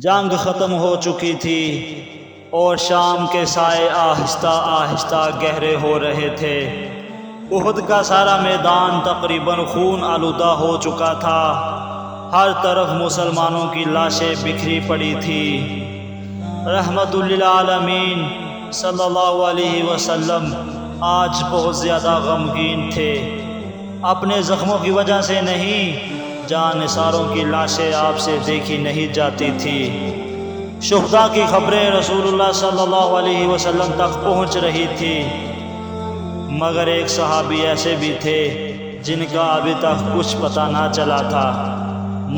جنگ ختم ہو چکی تھی اور شام کے سائے آہستہ آہستہ گہرے ہو رہے تھے۔ احد کا سارا میدان تقریباً خون آلودہ ہو چکا تھا۔ ہر طرف مسلمانوں کی لاشیں بکھری پڑی تھی۔ رحمت للعالمین صلی اللہ علیہ وسلم آج بہت زیادہ غمگین تھے، اپنے زخموں کی وجہ سے نہیں، جان نثاروں کی لاشیں آپ سے دیکھی نہیں جاتی تھی۔ شہداء کی خبریں رسول اللہ صلی اللہ علیہ وسلم تک پہنچ رہی تھی، مگر ایک صحابی ایسے بھی تھے جن کا ابھی تک کچھ پتہ نہ چلا تھا۔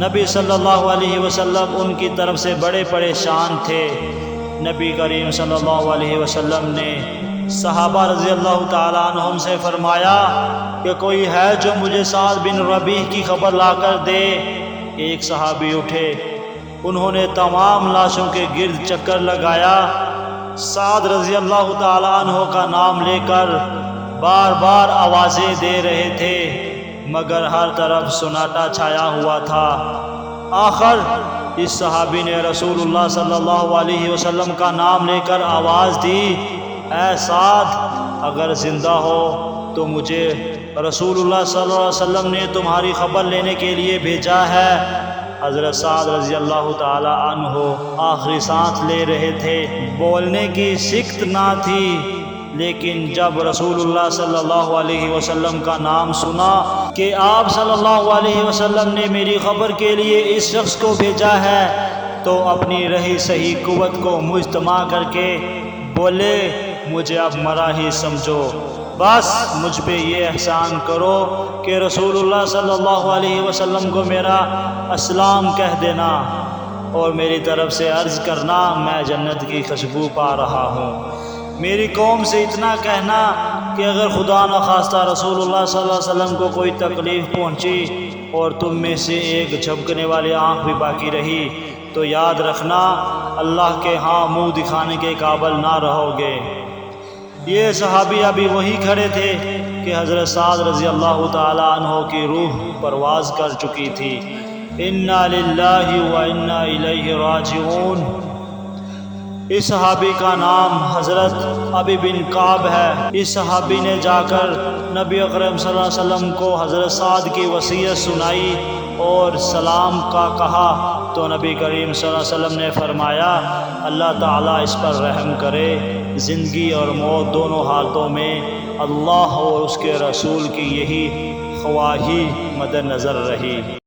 نبی صلی اللہ علیہ وسلم ان کی طرف سے بڑے پریشان تھے۔ نبی کریم صلی اللہ علیہ وسلم نے صحابہ رضی اللہ تعالیٰ عنہم سے فرمایا کہ کوئی ہے جو مجھے سعد بن ربیع کی خبر لا کر دے۔ ایک صحابی اٹھے، انہوں نے تمام لاشوں کے گرد چکر لگایا، سعد رضی اللہ تعالیٰ عنہ کا نام لے کر بار بار آوازیں دے رہے تھے، مگر ہر طرف سناٹا چھایا ہوا تھا۔ آخر اس صحابی نے رسول اللہ صلی اللہ علیہ وسلم کا نام لے کر آواز دی، اے سعد، اگر زندہ ہو تو مجھے رسول اللہ صلی اللہ علیہ وسلم نے تمہاری خبر لینے کے لیے بھیجا ہے۔ حضرت سعد رضی اللہ تعالی عنہ آخری سانس لے رہے تھے، بولنے کی سکت نہ تھی، لیکن جب رسول اللہ صلی اللہ علیہ وسلم کا نام سنا کہ آپ صلی اللہ علیہ وسلم نے میری خبر کے لیے اس شخص کو بھیجا ہے، تو اپنی رہی صحیح قوت کو مجتمع کر کے بولے، مجھے اب مرا ہی سمجھو، بس مجھ پہ یہ احسان کرو کہ رسول اللہ صلی اللہ علیہ وسلم کو میرا اسلام کہہ دینا اور میری طرف سے عرض کرنا میں جنت کی خوشبو پا رہا ہوں۔ میری قوم سے اتنا کہنا کہ اگر خدا نخواستہ رسول اللہ صلی اللہ علیہ وسلم کو کوئی تکلیف پہنچی اور تم میں سے ایک جھپکنے والی آنکھ بھی باقی رہی تو یاد رکھنا اللہ کے ہاں منہ دکھانے کے قابل نہ رہو گے۔ یہ صحابی ابھی وہی کھڑے تھے کہ حضرت سعد رضی اللہ تعالی عنہ کی روح پرواز کر چکی تھی۔ انا للہ و انا الیہ راجعون۔ اس صحابی کا نام حضرت ابی بن کعب ہے۔ اس صحابی نے جا کر نبی اکرم صلی اللہ علیہ وسلم کو حضرت سعد کی وصیت سنائی اور سلام کا کہا، تو نبی کریم صلی اللہ علیہ وسلم نے فرمایا، اللہ تعالیٰ اس پر رحم کرے، زندگی اور موت دونوں حالتوں میں اللہ اور اس کے رسول کی یہی خواہی مد نظر رہی۔